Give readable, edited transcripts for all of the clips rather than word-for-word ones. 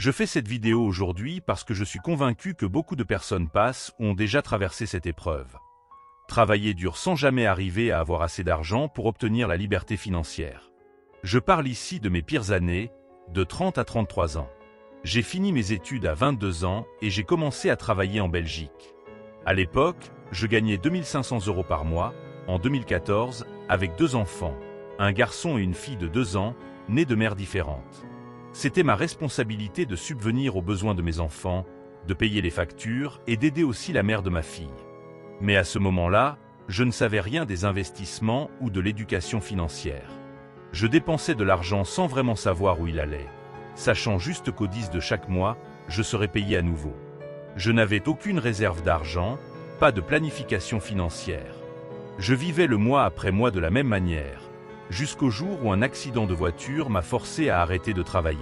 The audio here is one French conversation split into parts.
Je fais cette vidéo aujourd'hui parce que je suis convaincu que beaucoup de personnes passent ou ont déjà traversé cette épreuve. Travailler dur sans jamais arriver à avoir assez d'argent pour obtenir la liberté financière. Je parle ici de mes pires années, de 30 à 33 ans. J'ai fini mes études à 22 ans et j'ai commencé à travailler en Belgique. À l'époque, je gagnais 2500 € par mois, en 2014, avec 2 enfants, un garçon et une fille de 2 ans, nés de mères différentes. C'était ma responsabilité de subvenir aux besoins de mes enfants, de payer les factures et d'aider aussi la mère de ma fille. Mais à ce moment-là, je ne savais rien des investissements ou de l'éducation financière. Je dépensais de l'argent sans vraiment savoir où il allait, sachant juste qu'au 10 de chaque mois, je serais payé à nouveau. Je n'avais aucune réserve d'argent, pas de planification financière. Je vivais le mois après mois de la même manière, jusqu'au jour où un accident de voiture m'a forcé à arrêter de travailler.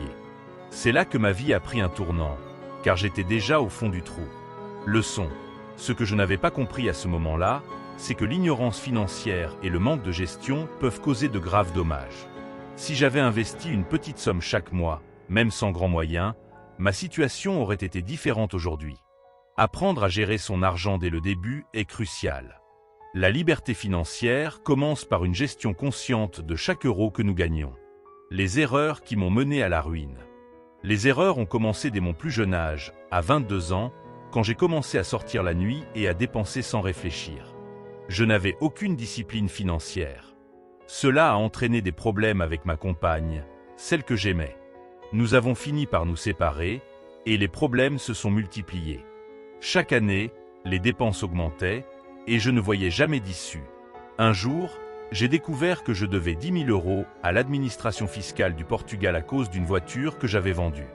C'est là que ma vie a pris un tournant, car j'étais déjà au fond du trou. Leçon. Ce que je n'avais pas compris à ce moment-là, c'est que l'ignorance financière et le manque de gestion peuvent causer de graves dommages. Si j'avais investi une petite somme chaque mois, même sans grands moyens, ma situation aurait été différente aujourd'hui. Apprendre à gérer son argent dès le début est crucial. La liberté financière commence par une gestion consciente de chaque euro que nous gagnons. Les erreurs qui m'ont mené à la ruine. Les erreurs ont commencé dès mon plus jeune âge, à 22 ans, quand j'ai commencé à sortir la nuit et à dépenser sans réfléchir. Je n'avais aucune discipline financière. Cela a entraîné des problèmes avec ma compagne, celle que j'aimais. Nous avons fini par nous séparer, et les problèmes se sont multipliés. Chaque année, les dépenses augmentaient, et je ne voyais jamais d'issue. Un jour, j'ai découvert que je devais 10 000 € à l'administration fiscale du Portugal à cause d'une voiture que j'avais vendue.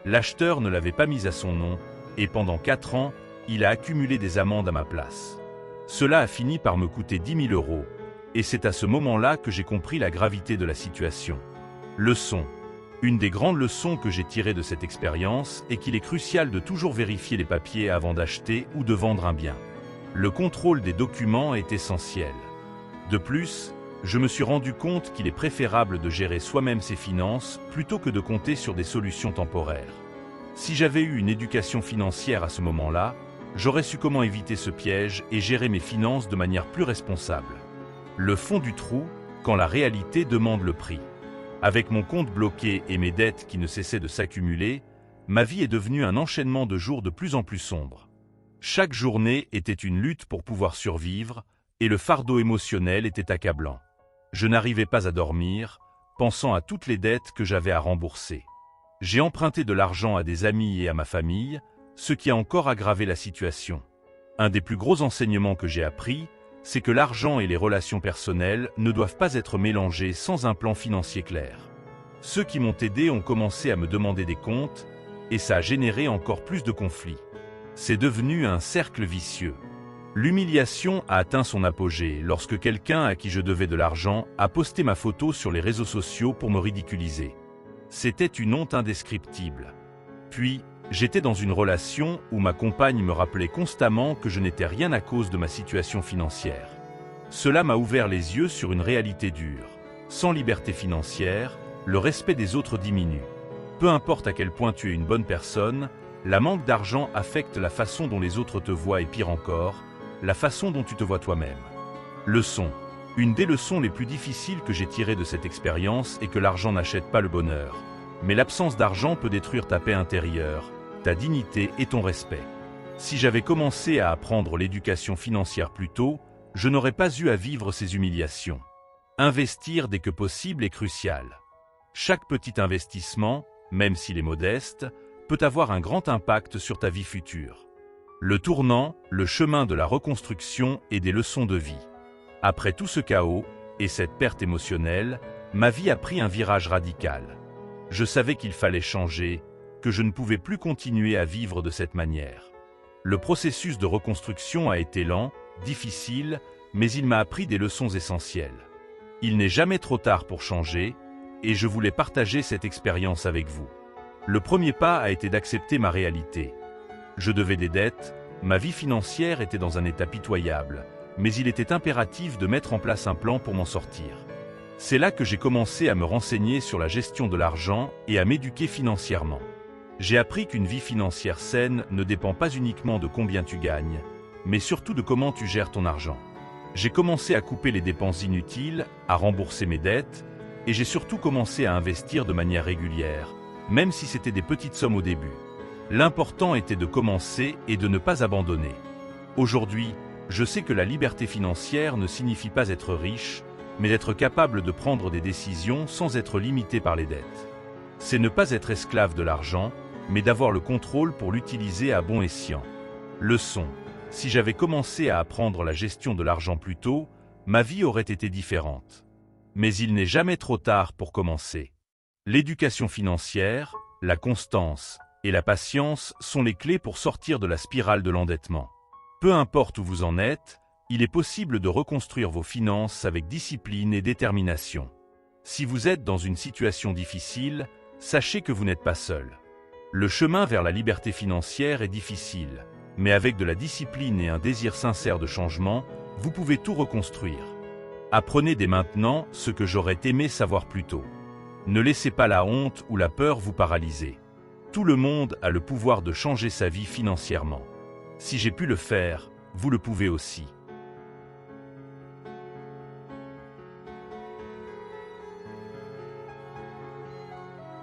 L'acheteur ne l'avait pas mise à son nom, et pendant 4 ans, il a accumulé des amendes à ma place. Cela a fini par me coûter 10 000 €, et c'est à ce moment-là que j'ai compris la gravité de la situation. Leçon. Une des grandes leçons que j'ai tirées de cette expérience est qu'il est crucial de toujours vérifier les papiers avant d'acheter ou de vendre un bien. Le contrôle des documents est essentiel. De plus, je me suis rendu compte qu'il est préférable de gérer soi-même ses finances plutôt que de compter sur des solutions temporaires. Si j'avais eu une éducation financière à ce moment-là, j'aurais su comment éviter ce piège et gérer mes finances de manière plus responsable. Le fond du trou, quand la réalité demande le prix. Avec mon compte bloqué et mes dettes qui ne cessaient de s'accumuler, ma vie est devenue un enchaînement de jours de plus en plus sombres. Chaque journée était une lutte pour pouvoir survivre, et le fardeau émotionnel était accablant. Je n'arrivais pas à dormir, pensant à toutes les dettes que j'avais à rembourser. J'ai emprunté de l'argent à des amis et à ma famille, ce qui a encore aggravé la situation. Un des plus gros enseignements que j'ai appris, c'est que l'argent et les relations personnelles ne doivent pas être mélangés sans un plan financier clair. Ceux qui m'ont aidé ont commencé à me demander des comptes, et ça a généré encore plus de conflits. C'est devenu un cercle vicieux. L'humiliation a atteint son apogée lorsque quelqu'un à qui je devais de l'argent a posté ma photo sur les réseaux sociaux pour me ridiculiser. C'était une honte indescriptible. Puis, j'étais dans une relation où ma compagne me rappelait constamment que je n'étais rien à cause de ma situation financière. Cela m'a ouvert les yeux sur une réalité dure. Sans liberté financière, le respect des autres diminue. Peu importe à quel point tu es une bonne personne, la manque d'argent affecte la façon dont les autres te voient et pire encore, la façon dont tu te vois toi-même. Leçon. Une des leçons les plus difficiles que j'ai tirées de cette expérience est que l'argent n'achète pas le bonheur. Mais l'absence d'argent peut détruire ta paix intérieure, ta dignité et ton respect. Si j'avais commencé à apprendre l'éducation financière plus tôt, je n'aurais pas eu à vivre ces humiliations. Investir dès que possible est crucial. Chaque petit investissement, même s'il est modeste, peut avoir un grand impact sur ta vie future. Le tournant, le chemin de la reconstruction et des leçons de vie. Après tout ce chaos et cette perte émotionnelle, ma vie a pris un virage radical. Je savais qu'il fallait changer, que je ne pouvais plus continuer à vivre de cette manière. Le processus de reconstruction a été lent, difficile, mais il m'a appris des leçons essentielles. Il n'est jamais trop tard pour changer, et je voulais partager cette expérience avec vous. Le premier pas a été d'accepter ma réalité. Je devais des dettes, ma vie financière était dans un état pitoyable, mais il était impératif de mettre en place un plan pour m'en sortir. C'est là que j'ai commencé à me renseigner sur la gestion de l'argent et à m'éduquer financièrement. J'ai appris qu'une vie financière saine ne dépend pas uniquement de combien tu gagnes, mais surtout de comment tu gères ton argent. J'ai commencé à couper les dépenses inutiles, à rembourser mes dettes, et j'ai surtout commencé à investir de manière régulière, même si c'était des petites sommes au début. L'important était de commencer et de ne pas abandonner. Aujourd'hui, je sais que la liberté financière ne signifie pas être riche, mais d'être capable de prendre des décisions sans être limité par les dettes. C'est ne pas être esclave de l'argent, mais d'avoir le contrôle pour l'utiliser à bon escient. Leçon: si j'avais commencé à apprendre la gestion de l'argent plus tôt, ma vie aurait été différente. Mais il n'est jamais trop tard pour commencer. L'éducation financière, la constance et la patience sont les clés pour sortir de la spirale de l'endettement. Peu importe où vous en êtes, il est possible de reconstruire vos finances avec discipline et détermination. Si vous êtes dans une situation difficile, sachez que vous n'êtes pas seul. Le chemin vers la liberté financière est difficile, mais avec de la discipline et un désir sincère de changement, vous pouvez tout reconstruire. Apprenez dès maintenant ce que j'aurais aimé savoir plus tôt. Ne laissez pas la honte ou la peur vous paralyser. Tout le monde a le pouvoir de changer sa vie financièrement. Si j'ai pu le faire, vous le pouvez aussi.